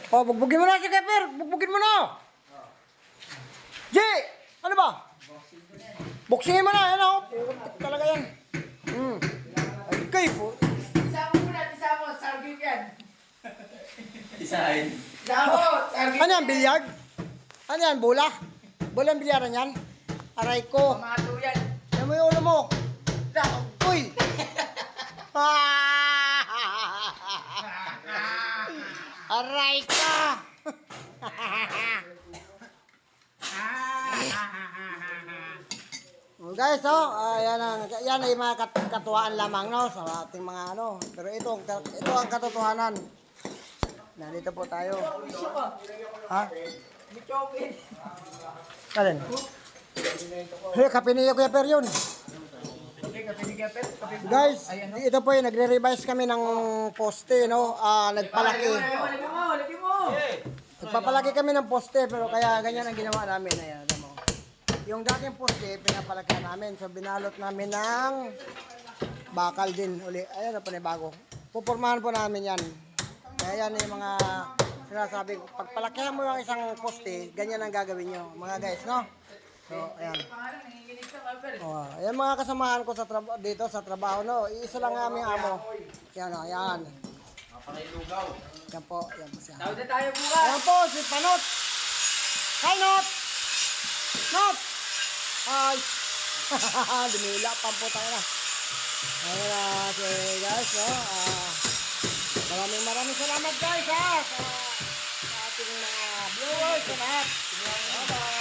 Oh, bugbugin mo na si Keper. Bugbugin mo na. G! Ano ba? Boxingin mo na. Yan o. Putik talaga yan. Ay, kayo po. Isama muna, isama. Sarging yan. Isahin. Isama, sarging Ano yan, bilyard? Ano yan, bola? Bola ang bilyaran yan? Aray ko. Pamato yan. Ano mo yung ulo mo? Uy! Aray ka! Guys, yan ay mga katuwaan lamang no sa ating mga ano. Pero ito ang katotohanan. Nandito po tayo. Ha? Bichopin. Alin? Hey, kape niyo Kuya Per yun. Okay, kapinigyan pero. Guys, ito po yung nagre-revise kami ng poste, no? Nagpalaki. Lagi mo. Nagpapalaki kami ng poste, pero kaya ganyan ang ginawa namin. Ayan, alam mo. Yung dating poste, pinapalaki namin. So, binalot namin ng bakal din uli. Ayan na po na bago. Pupurmahan po namin yan. Kaya yan yung mga sinasabi. Pagpalakihan mo yung isang poste, ganyan ang gagawin nyo. Mga guys, no? So, ayan. Oh, ayan mga kasamahan ko sa dito sa trabaho, no? Iisa lang ang aming amo. Yan, o, ayan. Mapangilugaw. Yan po, yan po siya. Tawag na tayo bukas. Ayan po, si Panot. Hi, Not! Not! Hi! Dumila pa po tayo na. Ayan na, guys, no? Maraming salamat, guys, ha? Sa ating mga viewers, sa lahat. Bye-bye!